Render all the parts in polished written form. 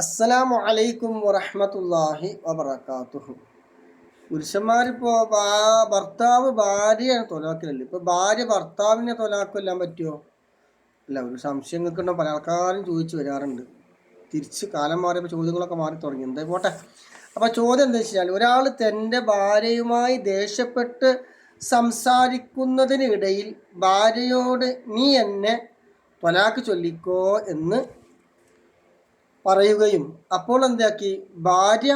അസ്സലാമു അലൈക്കും വറഹ്മത്തുള്ളാഹി വബറകാതുഹു. പുരുഷന്മാരിപ്പോൾ ഭർത്താവ് ഭാര്യയാണ് തൊലാക്കലല്ലേ, ഇപ്പോൾ ഭാര്യ ഭർത്താവിനെ തൊലാക്കെല്ലാം പറ്റുമോ? അല്ല, ഒരു സംശയം നിൽക്കുന്ന പല ആൾക്കാരും ചോദിച്ചു വരാറുണ്ട്. തിരിച്ച് കാലം മാറിയപ്പോൾ ചോദ്യങ്ങളൊക്കെ മാറി തുടങ്ങി. എന്താ പോട്ടെ. അപ്പോൾ ചോദ്യം എന്താ വെച്ചാൽ, ഒരാൾ തൻ്റെ ഭാര്യയുമായി ദേഷ്യപ്പെട്ട് സംസാരിക്കുന്നതിനിടയിൽ ഭാര്യയോട് നീ എന്നെ തൊലാക്ക് ചൊല്ലിക്കോ എന്ന് പറയുകയും അപ്പോൾ എന്താക്കി ഭാര്യ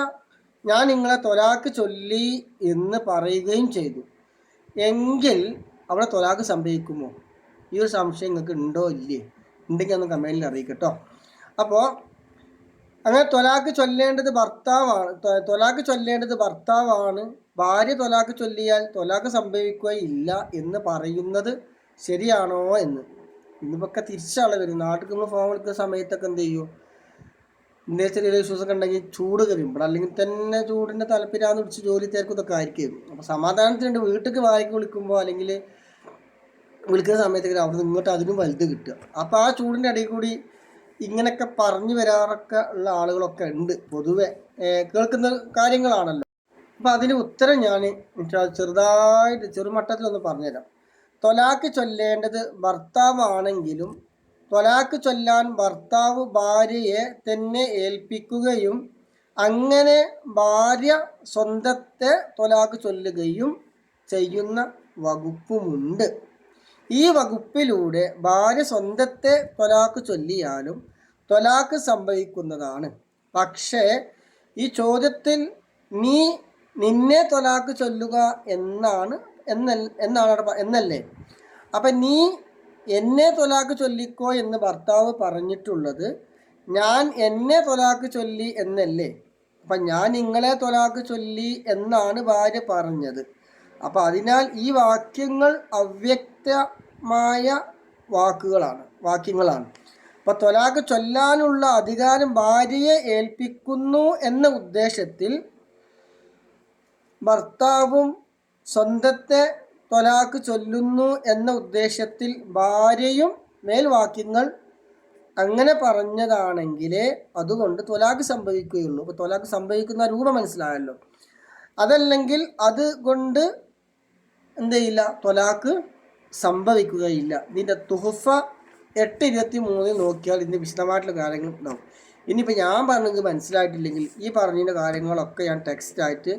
ഞാൻ നിങ്ങളെ തൊലാക്ക് ചൊല്ലി എന്ന് പറയുകയും ചെയ്തു എങ്കിൽ അവിടെ തൊലാക്ക് സംഭവിക്കുമോ? ഈ ഒരു സംശയം നിങ്ങൾക്ക് ഉണ്ടോ ഇല്ലേ? ഉണ്ടെങ്കിൽ ഒന്ന് കമൻറ്റിൽ അറിയിക്കട്ടോ. അപ്പോൾ അങ്ങനെ തൊലാക്ക് ചൊല്ലേണ്ടത് ഭർത്താവാണ്. ഭാര്യ തൊലാക്ക് ചൊല്ലിയാൽ തൊലാക്ക് സംഭവിക്കുകയില്ല എന്ന് പറയുന്നത് ശരിയാണോ എന്ന്. ഇന്നിപ്പൊക്കെ തിരിച്ചാണ് വരും. നാട്ടിൽ നമ്മൾ ഫോൺ വിളിക്കുന്ന സമയത്തൊക്കെ എന്ത് ചെയ്യും, ഇന്ത്യയിൽ ചെറിയ ഇഷ്യൂസൊക്കെ ഉണ്ടെങ്കിൽ ചൂട് കയറും. ഇവിടെ അല്ലെങ്കിൽ തന്നെ ചൂടിൻ്റെ തലപ്പിരാന്ന് പിടിച്ച് ജോലി തിരക്കും ഇതൊക്കെ ആയിരിക്കും. അപ്പോൾ സമാധാനത്തിനുണ്ട് വീട്ടിലേക്ക് വായിക്ക് വിളിക്കുമ്പോൾ അല്ലെങ്കിൽ വിളിക്കുന്ന സമയത്തേക്ക് അവിടെ ഇങ്ങോട്ട് അതിനും വലുത് കിട്ടുക. അപ്പോൾ ആ ചൂടിൻ്റെ ഇടയിൽ കൂടി ഇങ്ങനെയൊക്കെ പറഞ്ഞു വരാറൊക്കെ ഉള്ള ആളുകളൊക്കെ ഉണ്ട്, പൊതുവെ കേൾക്കുന്ന കാര്യങ്ങളാണല്ലോ. അപ്പോൾ അതിന് ഉത്തരം ഞാൻ ചെറുതായിട്ട് ചെറുമട്ടത്തിലൊന്ന് പറഞ്ഞുതരാം. തൊലാക്ക് ചൊല്ലേണ്ടത് ഭർത്താവാണെങ്കിലും തൊലാക്ക് ചൊല്ലാൻ ഭർത്താവ് ഭാര്യയെ തന്നെ ഏൽപ്പിക്കുകയും അങ്ങനെ ഭാര്യ സ്വന്തത്തെ തൊലാക്ക് ചൊല്ലുകയും ചെയ്യുന്ന വകുപ്പുമുണ്ട്. ഈ വകുപ്പിലൂടെ ഭാര്യ സ്വന്തത്തെ തൊലാക്ക് ചൊല്ലിയാലും തൊലാക്ക് സംഭവിക്കുന്നതാണ്. പക്ഷേ ഈ ചോദ്യത്തിൽ നീ നിന്നെ തൊലാക്ക് ചൊല്ലുക എന്നല്ലേ? അപ്പം നീ എന്നെ തൊലാക്ക് ചൊല്ലിക്കോ എന്ന് ഭർത്താവ് പറഞ്ഞിട്ടുള്ളത് ഞാൻ എന്നെ തൊലാക്ക് ചൊല്ലി എന്നല്ലേ? അപ്പം ഞാൻ നിങ്ങളെ തൊലാക്ക് ചൊല്ലി എന്നാണ് ഭാര്യ പറഞ്ഞത്. അപ്പം അതിനാൽ ഈ വാക്യങ്ങൾ അവ്യക്തമായ വാക്യങ്ങളാണ്. അപ്പം തൊലാക്ക് ചൊല്ലാനുള്ള അധികാരം ഭാര്യയെ ഏൽപ്പിക്കുന്നു എന്ന ഉദ്ദേശത്തിൽ ഭർത്താവും സ്വന്തത്തെ തൊലാക്ക് ചൊല്ലുന്നു എന്ന ഉദ്ദേശത്തിൽ ഭാര്യയും മേൽവാക്യങ്ങൾ അങ്ങനെ പറഞ്ഞതാണെങ്കിലേ അതുകൊണ്ട് തൊലാക്ക് സംഭവിക്കുകയുള്ളൂ. അപ്പോൾ തൊലാക്ക് സംഭവിക്കുന്ന രൂപം മനസ്സിലായല്ലോ. അതല്ലെങ്കിൽ അതുകൊണ്ട് എന്ത് ചെയ്യില്ല, തൊലാക്ക് സംഭവിക്കുകയില്ല. ഇതിൻ്റെ തുഹഫ 8:23 നോക്കിയാൽ ഇതിൻ്റെ വിശദമായിട്ടുള്ള കാര്യങ്ങൾ ഉണ്ടാവും. ഇനിയിപ്പോൾ ഞാൻ പറഞ്ഞത് മനസ്സിലായിട്ടില്ലെങ്കിൽ ഈ പറഞ്ഞതിൻ്റെ കാര്യങ്ങളൊക്കെ ഞാൻ ടെക്സ്റ്റായിട്ട്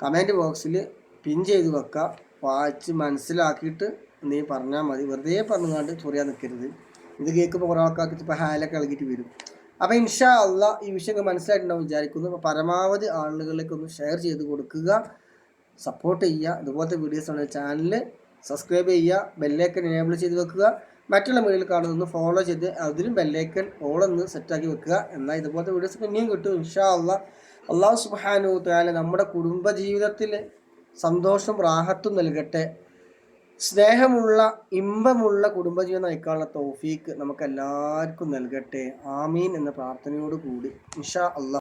കമൻറ്റ് ബോക്സിൽ പിൻ ചെയ്ത് വെക്കുക. വായിച്ച് മനസ്സിലാക്കിയിട്ട് നീ പറഞ്ഞാൽ മതി. വെറുതെ പറഞ്ഞുകൊണ്ട് ചൊറിയാൻ നിൽക്കരുത്. ഇത് കേൾക്കുമ്പോൾ കുറേ ആൾക്കാർക്ക് ഇപ്പോൾ ഹാലൊക്കെ ഇളകിയിട്ട് വരും. അപ്പോൾ ഇൻഷാ അള്ളാ ഈ വിഷയമൊക്കെ മനസ്സിലായിട്ടുണ്ടാവും വിചാരിക്കുന്നു. അപ്പോൾ പരമാവധി ആളുകളിലേക്കൊന്ന് ഷെയർ ചെയ്ത് കൊടുക്കുക, സപ്പോർട്ട് ചെയ്യുക. ഇതുപോലത്തെ വീഡിയോസാണ് ചാനൽ സബ്സ്ക്രൈബ് ചെയ്യുക, ബെല്ലൈക്കൻ എനേബിൾ ചെയ്ത് വെക്കുക. മറ്റുള്ള വീഡിയോയിൽ കാണുന്നൊന്ന് ഫോളോ ചെയ്ത് അതിലും ബെല്ലൈക്കൻ ഓളൊന്ന് സെറ്റാക്കി വെക്കുക. എന്നാൽ ഇതുപോലത്തെ വീഡിയോസ് ഇനിയും കിട്ടും ഇൻഷാ അള്ളാ. അള്ളാഹു സുബ്ഹാനഹു തആല നമ്മുടെ കുടുംബജീവിതത്തിൽ സന്തോഷം റാഹത്തും നൽകട്ടെ. സ്നേഹമുള്ള ഇമ്പമുള്ള കുടുംബജീവനം നയിക്കാനുള്ള തൗഫീക്ക് നമുക്കെല്ലാവർക്കും നൽകട്ടെ. ആമീൻ എന്ന പ്രാർത്ഥനയോട് കൂടി ഇൻഷാ അള്ളാഹ്.